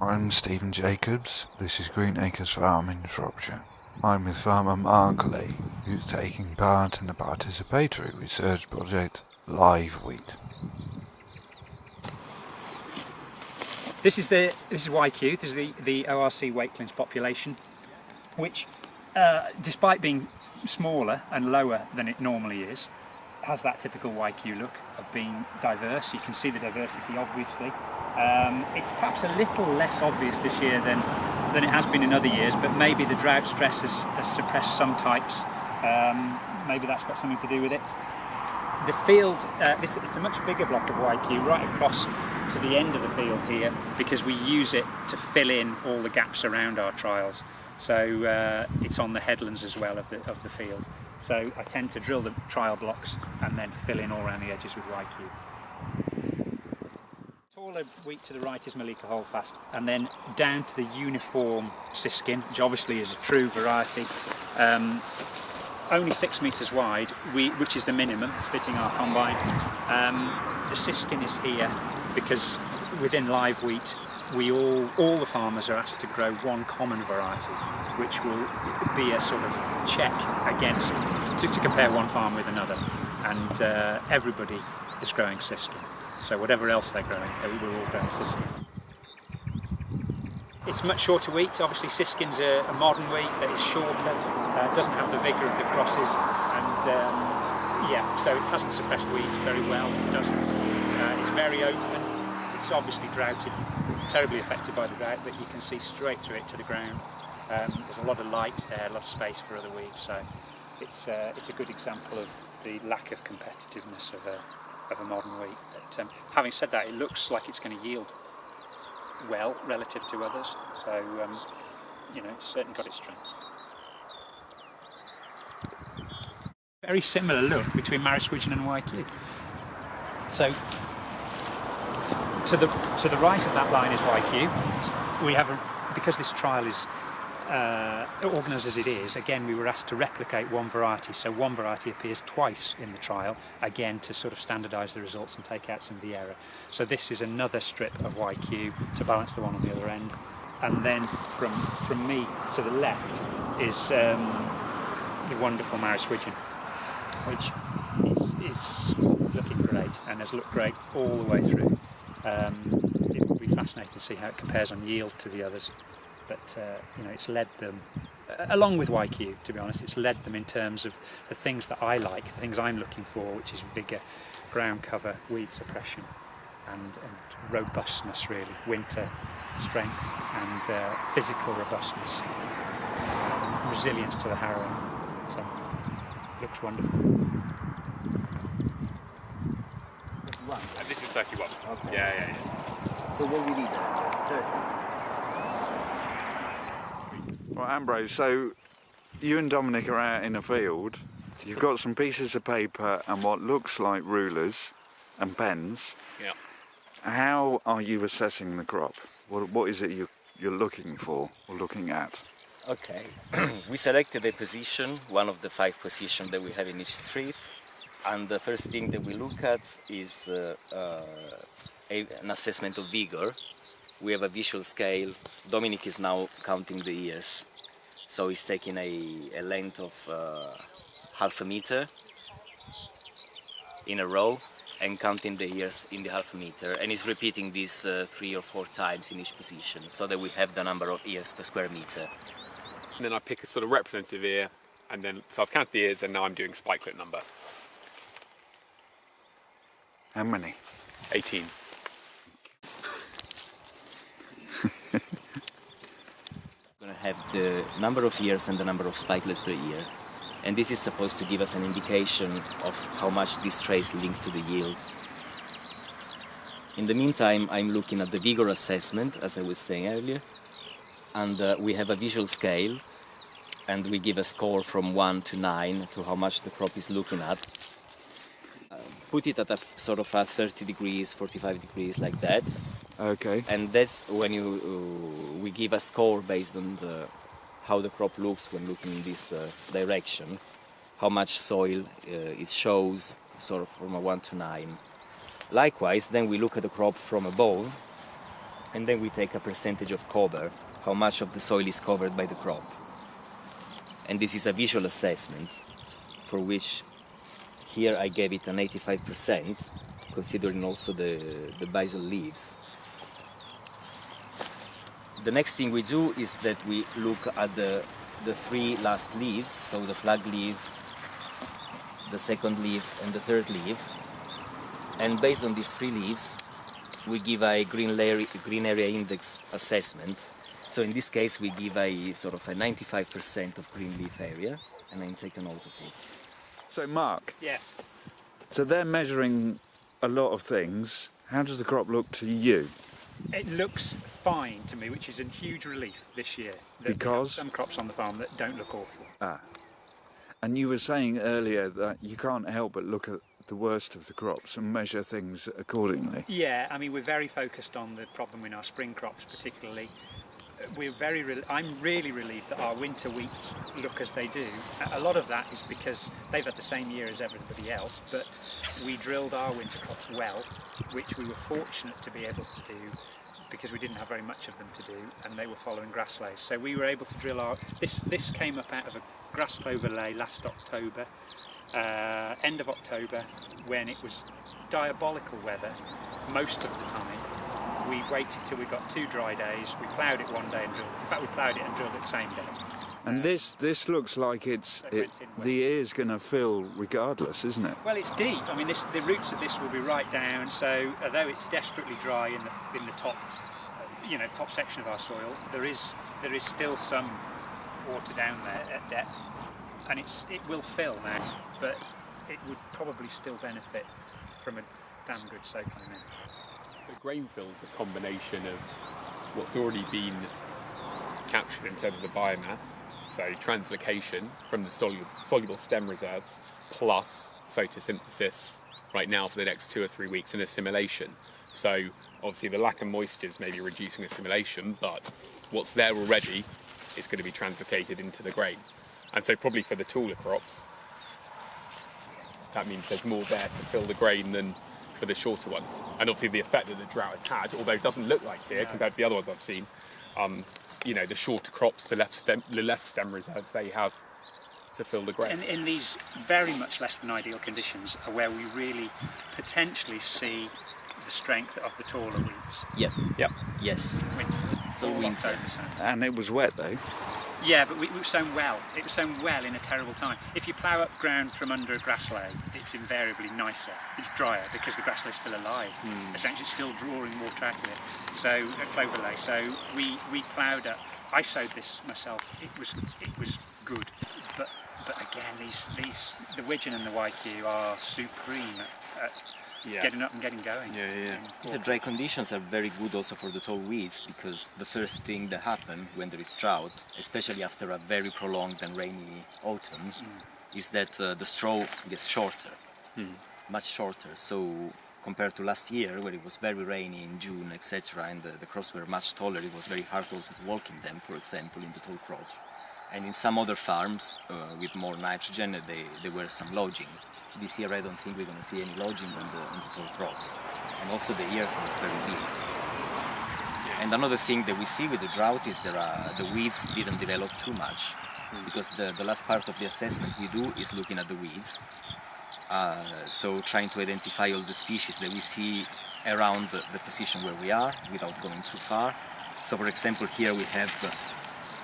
I'm Stephen Jacobs. This is Green Acres Farm in Shropshire. I'm with farmer Mark Lee, who's taking part in the participatory research project LiveWheat. This is YQ. This is the ORC weight cleanse population, which, despite being smaller and lower than it normally is, has that typical YQ look of being diverse. You can see the diversity, obviously. It's perhaps a little less obvious this year than it has been in other years, but maybe the drought stress has suppressed some types. Maybe that's got something to do with it. The field, it's a much bigger block of YQ right across to the end of the field here, because we use it to fill in all the gaps around our trials. So it's on the headlands as well of the field. So I tend to drill the trial blocks and then fill in all around the edges with YQ. Taller wheat to the right is Malika Holdfast, and then down to the uniform siskin, which obviously is a true variety. Only 6 metres wide, which is the minimum fitting our combine. The siskin is here because within LiveWheat, all the farmers are asked to grow one common variety, which will be a sort of check against to compare one farm with another, and everybody is growing siskin. So whatever else they're growing, we're all growing siskin. It's much shorter wheat. Obviously, siskin's a modern wheat that is shorter, doesn't have the vigour of the crosses, and yeah, so it hasn't suppressed weeds very well. It doesn't. It's very open. It's obviously droughted, terribly affected by the drought, but you can see straight through it to the ground. There's a lot of light there, a lot of space for other weeds, so it's a good example of the lack of competitiveness of a modern wheat. But having said that, it looks like it's going to yield well relative to others, so you know, it's certainly got its strengths. Very similar look between Mariswigen and YQ. So to the right of that line is YQ. We have because this trial is organised as it is, again we were asked to replicate one variety, so one variety appears twice in the trial, again to sort of standardise the results and take out some of the error. So this is another strip of YQ to balance the one on the other end, and then from me to the left is the wonderful Mariswigen, which is looking great and has looked great all the way through. It will be fascinating to see how it compares on yield to the others. But you know, it's led them, along with YQ, to be honest, it's led them in terms of the things that I like, the things I'm looking for, which is vigour, ground cover, weed suppression, and robustness, really, winter strength and physical robustness, resilience to the harrowing. So, looks wonderful. And this is 31. Okay. Yeah. So what we need? 30. Well, Ambrose, so you and Dominic are out in the field. You've got some pieces of paper and what looks like rulers and pens. Yeah. How are you assessing the crop? What is it you're looking for or looking at? Okay. We selected a position, one of the 5 positions that we have in each strip, and the first thing that we look at is an assessment of vigor. We have a visual scale. Dominic is now counting the ears, so he's taking a length of half a meter in a row and counting the ears in the half a meter, and he's repeating this 3 or 4 times in each position, so that we have the number of ears per square meter. And then I pick a sort of representative ear, and then so I've counted the ears, and now I'm doing spikelet number. How many? 18. We're going to have the number of ears and the number of spikelets per ear, and this is supposed to give us an indication of how much this trace linked to the yield. In the meantime, I'm looking at the vigor assessment, as I was saying earlier, and we have a visual scale, and we give a score from 1 to 9 to how much the crop is looking at. Put it at a sort of 30 degrees, 45 degrees, like that. Okay. And that's when we give a score based on how the crop looks when looking in this direction, how much soil it shows, sort of from a 1 to 9. Likewise, then we look at the crop from above, And then we take a percentage of cover, how much of the soil is covered by the crop. And this is a visual assessment, for which here I gave it an 85%, considering also the basal leaves. The next thing we do is that we look at the three last leaves, so the flag leaf, the second leaf and the third leaf. And based on these three leaves, we give a green area index assessment. So in this case, we give a sort of a 95% of green leaf area, and then take a note of it. So, Mark, Yes. so they're measuring a lot of things. How does the crop look to you? It looks fine to me, which is a huge relief this year. That we have Because? some crops on the farm that don't look awful. And you were saying earlier that you can't help but look at the worst of the crops and measure things accordingly. Yeah, I mean, we're very focused on the problem in our spring crops particularly. I'm really relieved that our winter wheats look as they do. A lot of that is because they've had the same year as everybody else, but we drilled our winter crops well, which we were fortunate to be able to do because we didn't have very much of them to do, and they were following grass lays. So we were able to drill our... This came up out of a grass clover lay last October, end of October, when it was diabolical weather most of the time. We waited till we got 2 dry days, we ploughed it one day and drilled it. In fact, we ploughed it and drilled it the same day. And this looks like the ear's going to fill regardless, isn't it? Well, it's deep. I mean, the roots of this will be right down. So, although it's desperately dry in the top, top section of our soil, there is still some water down there at depth, and it will fill now. But it would probably still benefit from a damn good soaking in. The grain fill is a combination of what's already been captured in terms of the biomass, so translocation from the soluble stem reserves, plus photosynthesis right now for the next 2 or 3 weeks and assimilation. So obviously the lack of moisture is maybe reducing assimilation, but what's there already is going to be translocated into the grain. And so probably for the taller crops, that means there's more there to fill the grain than for the shorter ones. And obviously the effect that the drought has had, although it doesn't look like here compared to the other ones I've seen, the shorter crops, the less stem reserves they have to fill the grain. And in these very much less than ideal conditions are where we really potentially see the strength of the taller wheats. Yes. Yep. Yes. So winter. And it was wet though. Yeah, but it was sown well. It was sown well in a terrible time. If you plough up ground from under a grass lay, it's invariably nicer. It's drier because the grass lay is still alive. Essentially, it's still drawing water out of it. So a clover lay. So we ploughed up. I sowed this myself. It was good. But again, the Widgeon and the YQ are supreme at getting up and getting going. The dry conditions are very good also for the tall weeds, because the first thing that happens when there is drought, especially after a very prolonged and rainy autumn, is that the straw gets shorter, much shorter. So compared to last year, where it was very rainy in June, etc., and the crops were much taller, it was very hard also to walk in them, for example, in the tall crops. And in some other farms with more nitrogen, there were some lodging. This year I don't think we're going to see any lodging on the tall crops. And also the ears are very big. And another thing that we see with the drought is the weeds didn't develop too much. Because the last part of the assessment we do is looking at the weeds. So trying to identify all the species that we see around the position where we are without going too far. So for example, here we have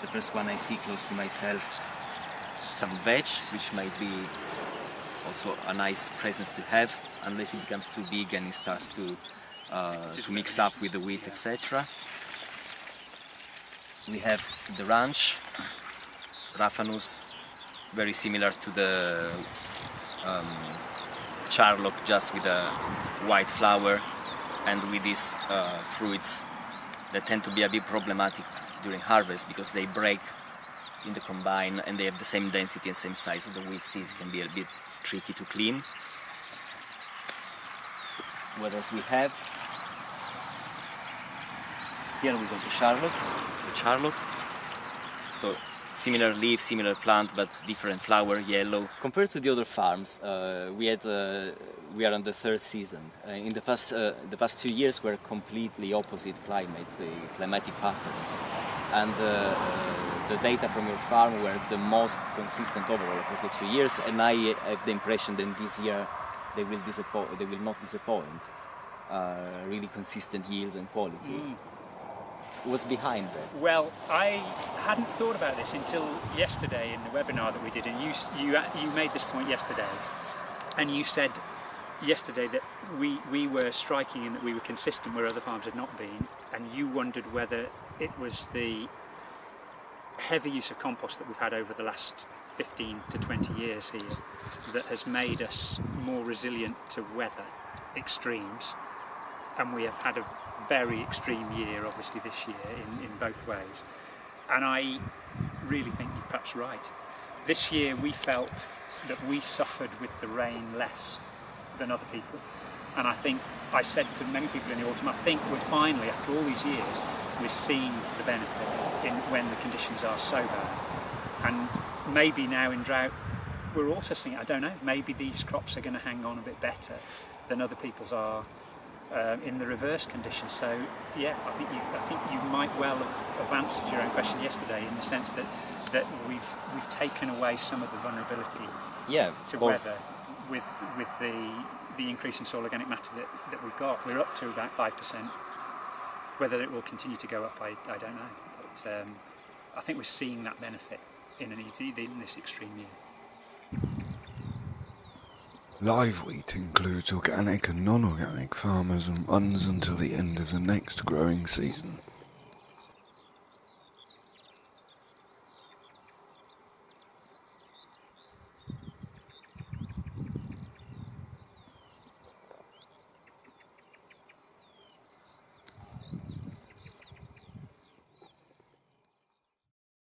the first one I see close to myself, some veg, which might be also a nice presence to have, unless it becomes too big and it starts to mix up with the wheat, etc. We have the ranch, Raffinose, very similar to the charlock, just with a white flower and with these fruits that tend to be a bit problematic during harvest because they break in the combine and they have the same density and same size of the wheat seeds. It can be a bit tricky to clean. What else we have? Here we got the charlock. So similar leaf, similar plant, but different flower, yellow. Compared to the other farms, we are on the third season. In the past 2 years were completely opposite climatic patterns, and the data from your farm were the most consistent overall across the 2 years. And I have the impression that this year they will not disappoint. Really consistent yield and quality. What's behind that? Well, I hadn't thought about this until yesterday in the webinar that we did, and you made this point yesterday, and you said yesterday that we were striking in that we were consistent where other farms had not been, and you wondered whether it was the heavy use of compost that we've had over the last 15 to 20 years here that has made us more resilient to weather extremes, and we have had a very extreme year obviously this year in both ways, and I really think you're perhaps right. This year we felt that we suffered with the rain less than other people, and I think I said to many people in the autumn, I think we're finally, after all these years, we're seeing the benefit in when the conditions are so bad, and maybe now in drought we're also seeing, I don't know, maybe these crops are going to hang on a bit better than other people's are in the reverse conditions. So yeah, I think you might well have answered your own question yesterday in the sense that we've taken away some of the vulnerability to weather with the increase in soil organic matter that we've got. We're up to about 5%. Whether it will continue to go up, I don't know. But I think we're seeing that benefit in this extreme year. LiveWheat includes organic and non-organic farmers and runs until the end of the next growing season.